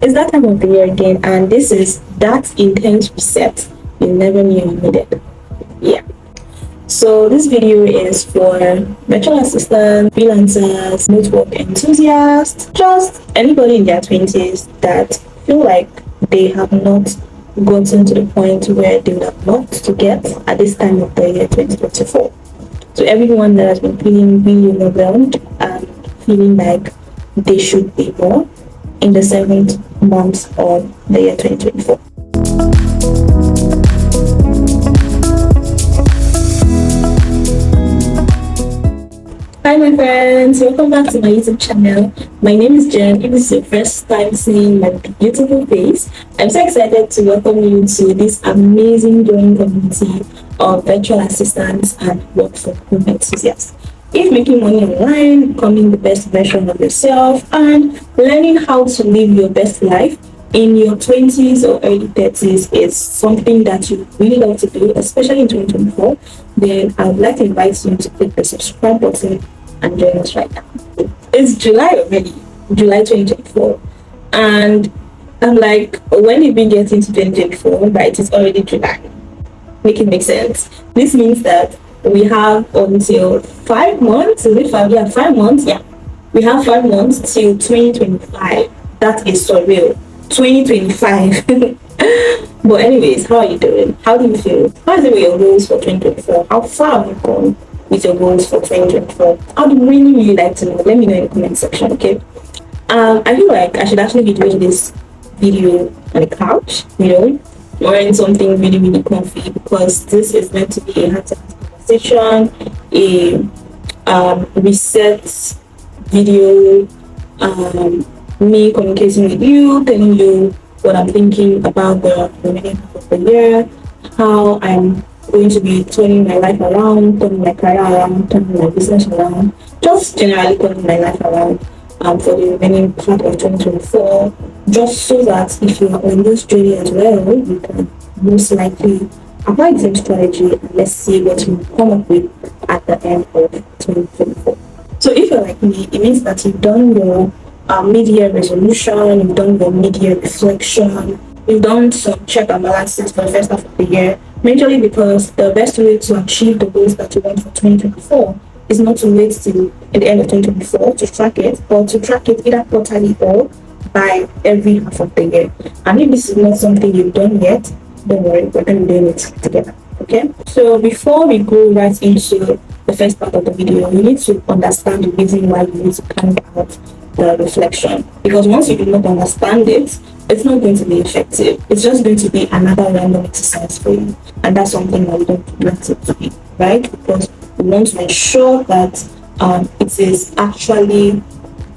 It's that time of the year again, and this is that intense reset you never knew you needed. Yeah. So this video is for virtual assistants, freelancers, network enthusiasts, just anybody in their 20s that feel like they have not gotten to the point where they would have loved to get at this time of the year 2024. So everyone that has been feeling really overwhelmed and feeling like they should be more in the 7th month of the year 2024. Hi my friends, welcome back to my YouTube channel. My name is Jen. If this is your first time seeing my beautiful face, I'm so excited to welcome you to this amazing growing community of virtual assistants and work from home enthusiasts. If making money online, becoming the best version of yourself, and learning how to live your best life in your 20s or early 30s is something that you really love to do, especially in 2024, then I would like to invite you to click the subscribe button and join us right now. It's July already, July 2024, and I'm like, when did we get into 2024? But it is already July. Make it make sense. This means that we have until 5 months. Is it 5? Yeah, 5 months. Yeah, we have 5 months till 2025. That is surreal. 2025. But anyways, how are you doing? How do you feel? How is it with your goals for 2024? How far have you gone with your goals for 2024? I'd really like to know. Let me know in the comment section, okay? I feel like I should actually be doing this video on the couch, wearing something really comfy, because this is meant to be a heart-to-heart conversation, a reset video, me communicating with you, telling you what I'm thinking about the remaining half of the year, how I'm going to be turning my life around, turning my career around, turning my business around, just generally turning my life around for the remaining part of 2024, just so that if you are on this journey as well, you can most likely apply the same strategy, and let's see what you come up with at the end of 2024. So if you're like me, it means that you've done your mid-year resolution, you've done your mid-year reflection, you've done some check and balances for the first half of the year, majorly because the best way to achieve the goals that you want for 2024 is not to wait till the end of 2024 to track it, but to track it either quarterly or by every half of the year. And if this is not something you've done yet, don't worry, we're going to be doing it together. Okay, so before we go right into the first part of the video, you need to understand the reason why you need to carry out the reflection, because once you do not understand it, it's not going to be effective. It's just going to be another random exercise for you, and that's something that we don't want it to be, right? Because we want to ensure that it is actually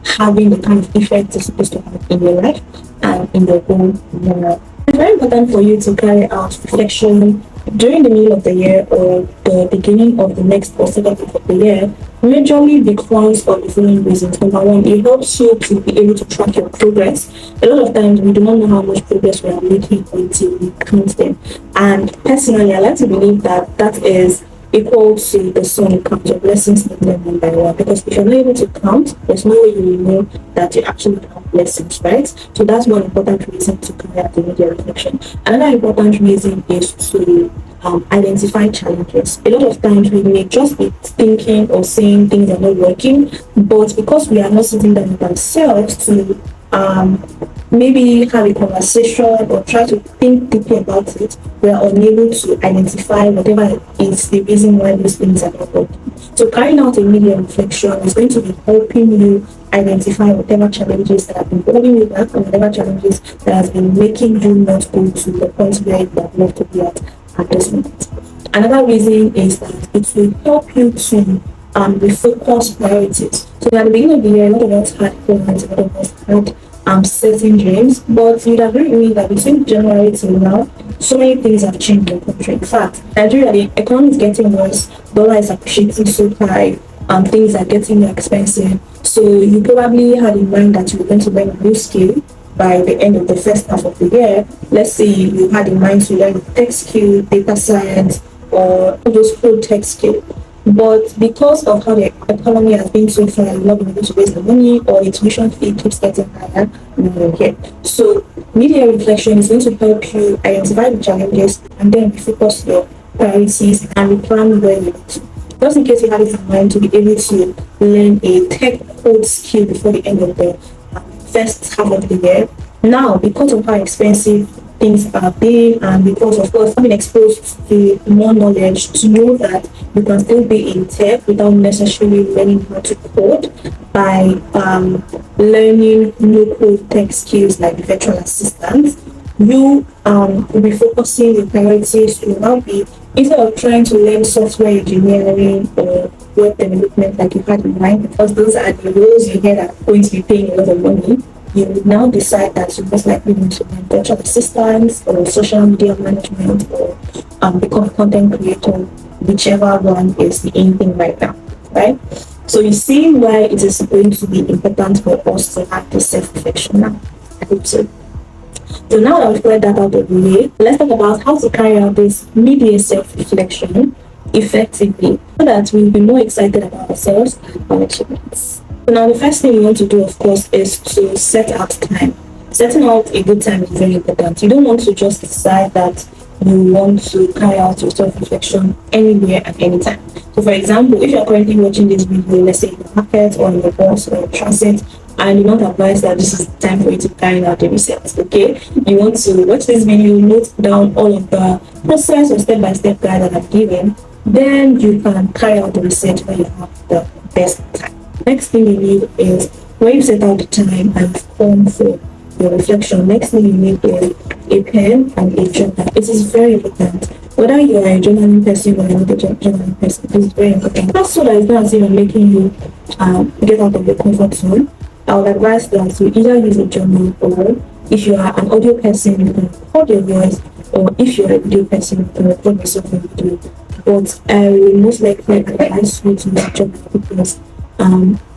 having the kind of effect it's supposed to have in your life and in your own manner. It's very important for you to carry out reflection during the middle of the year or the beginning of the next or second half of the year, majorly because of the following reasons. Number one, it helps you to be able to track your progress. A lot of times we do not know how much progress we are making until we count them. And personally, I like to believe that that is equal to the sum you count your blessings in them one by one. Because if you're not able to count, there's no way you will know that you actually have blessings, right? So that's one important reason to carry out the media reflection. Another important reason is to identify challenges. A lot of times we may just be thinking or saying things are not working, but because we are not sitting down with ourselves to maybe have a conversation or try to think deeply about it, we are unable to identify whatever is the reason why these things are not working. So carrying out a media reflection is going to be helping you identify whatever challenges that have been holding you back, and whatever challenges that have been making you not go to the point where you would love to be at this moment. Another reason is that it will help you to refocus priorities. So at the beginning of the year, a lot of us had plans, a lot of us had certain dreams, but you'd agree with me that between January till now, so many things have changed in the country. In fact, Nigeria, the economy is getting worse, dollar is appreciating so high, things are getting more expensive. So you probably had in mind that you were going to learn a new skill by the end of the first half of the year. Let's say you had in mind to learn tech skill, data science, or those cool tech skill. But because of how the economy has been so far, you're not been able to raise the money, or the tuition fee keeps getting higher, okay. So media reflection is going to help you identify the challenges and then refocus your priorities and plan where you need to. Just in case you have it in mind to be able to learn a tech code skill before the end of the first half of the year. Now, because of how expensive things are being, and because of course having exposed to more knowledge, to know that you can still be in tech without necessarily learning how to code by learning no code tech skills like virtual assistants, you will be focusing your priorities to now be, instead of trying to learn software engineering or web development like you had in mind, because those are the roles you hear are going to be paying a lot of money, you would now decide that you most likely want to learn virtual assistants or social media management, or become a content creator, whichever one is the in thing right now, right? So you see why it is going to be important for us to have this self-reflection now. I hope so. So now that we've cleared that out of the way, let's talk about how to carry out this mid-year self-reflection effectively so that we'll be more excited about ourselves and our achievements. So now the first thing you want to do, of course, is to set out time. Setting out a good time is very important. You don't want to just decide that you want to carry out your self-reflection anywhere at any time. So for example, if you're currently watching this video, let's say in the market or in the bus or transit, and you don't advise that this is the time for you to carry out the research, okay? You want to watch this video, note down all of the process or step-by-step guide that I've given, then you can carry out the research when you have the best time. Next thing you need is, when you set out the time and you've come for your reflection, next thing you need is a pen and a journal. It is very important. Whether you are a journaling person or not a journaling person, it is very important. Just so that it's not as if I'm making you get out of your comfort zone, I would advise that you either use a journal, or if you are an audio person, you can record your voice, or if you're a video person, you can record yourself on video. But I will most likely advise you to use a journal, because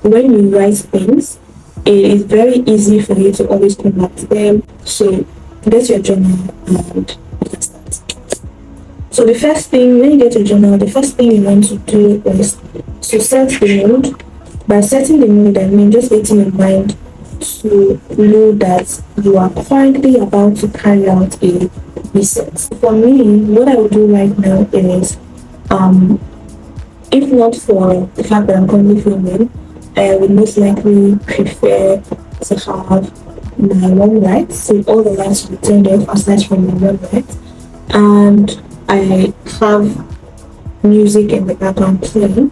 when you write things, it is very easy for you to always come back to them. So get your journal and you can start. So the first thing, when you get your journal, the first thing you want to do is to set the mood. By setting the mood, I mean just getting your mind to know that you are currently about to carry out a reset. For me, what I will do right now is, if not for the fact that I'm currently filming, I would most likely prefer to have my one light, so all the lights will be turned off aside from the one light, and I have music in the background playing.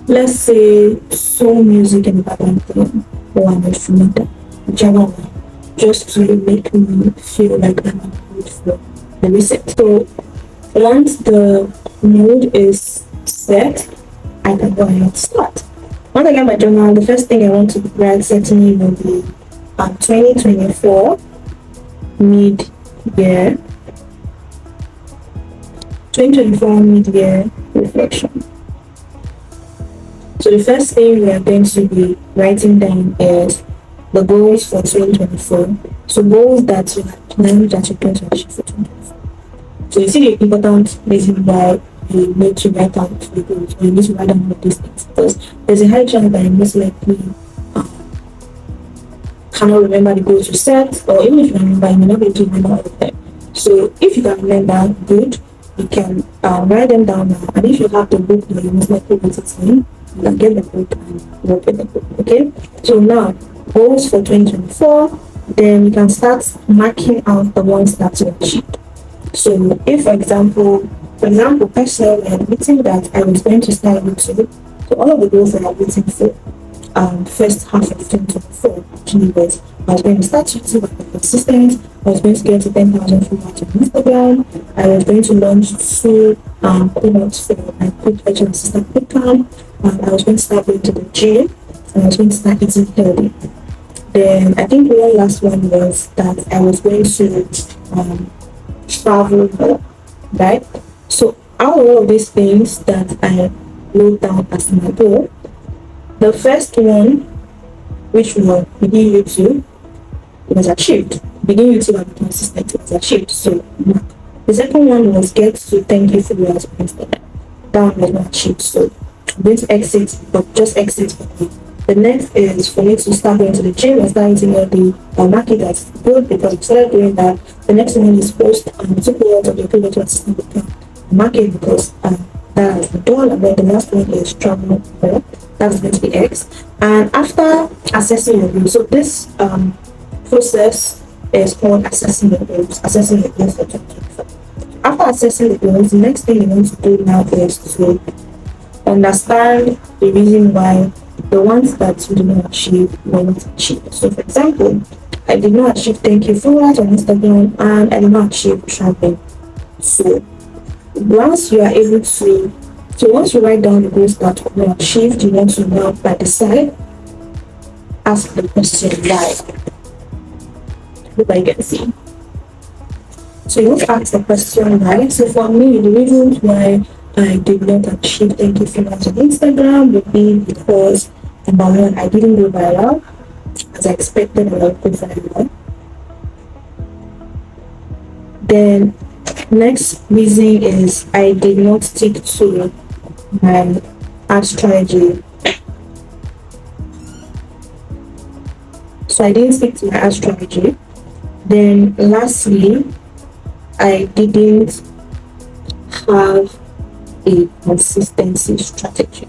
Let's say soul music in the background playing, or an instrumental, whichever one, just to make me feel like I'm in the mood for the reset. So once the mood is set, I can go ahead and start. Once I get my journal, the first thing I want to write certainly will be 2024 mid-year 2024 mid-year reflection. So the first thing we are going to be writing down is the goals for 2024. So goals that you have planned that you're going to achieve for 2024. So you see the important reason why you need to write out the goals, or you need to write down all of these things, because there's a high chance that you most likely cannot remember the goals you set, or even if you remember, you may not be able to remember all of them. So if you can remember, good, you can write them down now. And if you have the book, you most likely write it in. You can get the book and work with the book. Okay. So now goals for 2024. Then you can start marking out the ones that you achieved. So if, for example, personally, I'm admitting that I was going to start YouTube. So all of the goals that I'm waiting for first half of 2024 actually was, I was going to start YouTube and be consistent. I was going to get to 10,000 followers on Instagram. I was going to launch 2 products for my quick virtual assistant bootcamp. I was going to start going to the gym, and I was going to start eating healthy. Then I think one last one was that I was going to travel more, right? So out of all of these things that I wrote down as my goal, the first one, which was begin YouTube, was achieved. Begin YouTube and be consistent, was achieved. So the second one was get to 10K followers on Instagram. That one was not achieved. So I'm going to exit, but just exit for me. The next is for me to start going to the gym and start eating healthy. Market that's good because we started doing that. The next one is post 2 out of your previous assistant account. Market because that has been done. And then the last one is travel. That's going to be X. And after assessing your goals, so this process is called assessing your goals, assessing your goals for 2025. After assessing the goals, the next thing you want to do now is to understand the reason why the ones that you did not achieve were not achieved. So, for example, I did not achieve 10K followers on Instagram and I did not achieve traveling. So, once you are able to, once you write down the goals that were not achieved, you want to now by the side ask the question why. Hope I can see. So you want to ask the question why. So for me, the reasons why I did not achieve 10K followers on Instagram would be because number one, I didn't go viral as I expected I would go viral. Then next reason is I did not stick to my ad strategy. So I didn't stick to my ad strategy. Then lastly, I didn't have a consistency strategy.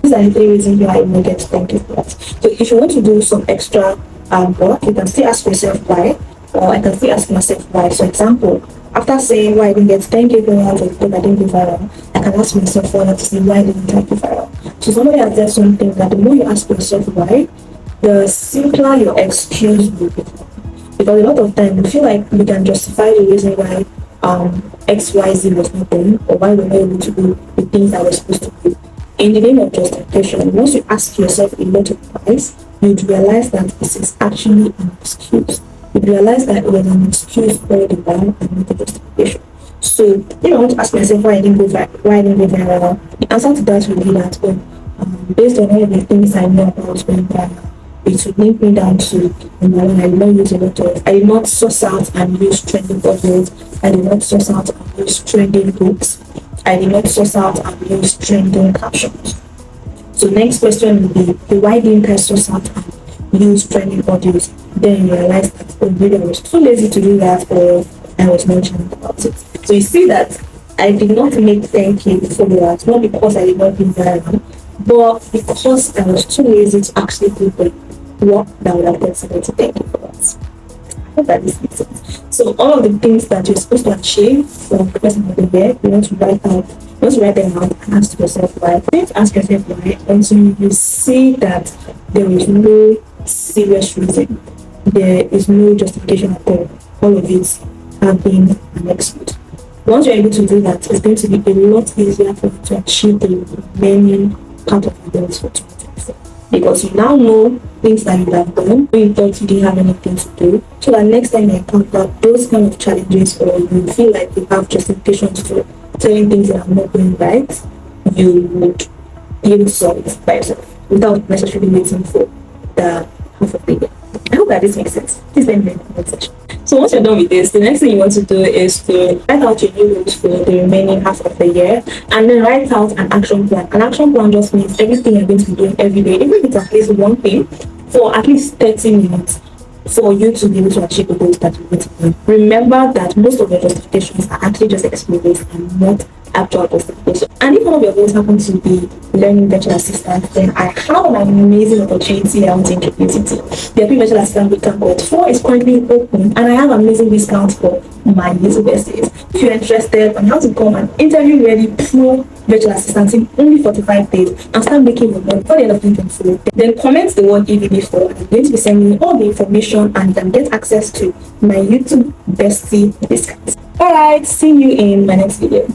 These are the 3 reasons why I didn't get 10K followers. So if you want to do some extra work, you can still ask yourself why, or I can still ask myself why. So example, after saying why I didn't get 10K followers or because I didn't go viral, I can ask myself further to see why I didn't go viral. So somebody has said something that the more you ask yourself why, the simpler your excuse will become. Because a lot of time we feel like we can justify the reason why XYZ was not done or why we're not able to do the things that we're supposed to do. In the name of justification, once you ask yourself a lot of times, you'd realize that this is actually an excuse. You'd realize that it was an excuse all the while and not a justification. So, you know, I want to ask myself why I didn't go viral. The answer to that would be that, based on all the things I know about going viral, it would link me down to number one, I did not use a lot of, I did not source out and use trending audios, I did not source out and use trending books, I did not source out and use trending captions. So next question will be, why didn't I source out and use trending audios? Then you realize that maybe I was too lazy to do that or I was nonchalant about it. So you see that I did not make 10K followers, not because I did not do viral, but because I was too lazy to actually do the work that would have considered to 10K followers. I hope that this makes sense. So all of the things that you're supposed to achieve from the rest of the year, you want to write them out and ask yourself why. You need to ask yourself why until you see that there is no serious reason. There is no justification at all. All of it have been an excuse. Once you're able to do that, it's going to be a lot easier for you to achieve the remaining part of the goals for 2024. Because you now know things that you have done when you thought you didn't have anything to do. So that next time you encounter those kind of challenges or you feel like you have justifications for telling things that are not going right, you would be able to solve it by yourself without necessarily waiting for the half of the year. I hope that this makes sense. Please let me know in the comment section. So once you're done with this, the next thing you want to do is to write out your new goals for the remaining half of the year and then write out an action plan. An action plan just means everything you're going to be doing every day, even if it's at least one thing, for at least 30 minutes for you to be able to achieve the goals that you want to do. Remember that most of your justifications are actually just excuses and not actual justification. And if one of your goals happen to be learning virtual assistant, then I have an amazing opportunity I want to introduce you to. The virtual assistant bootcamp cohort 4 is currently open and I have amazing discounts for my YouTube essays. If you're interested on how to become an interview ready pro virtual assistant in only 45 days and start making your money before the end of 2024, then comment the word EVD4 and I'm going to be sending you all the information and you can get access to my YouTube bestie discounts. Alright, see you in my next video.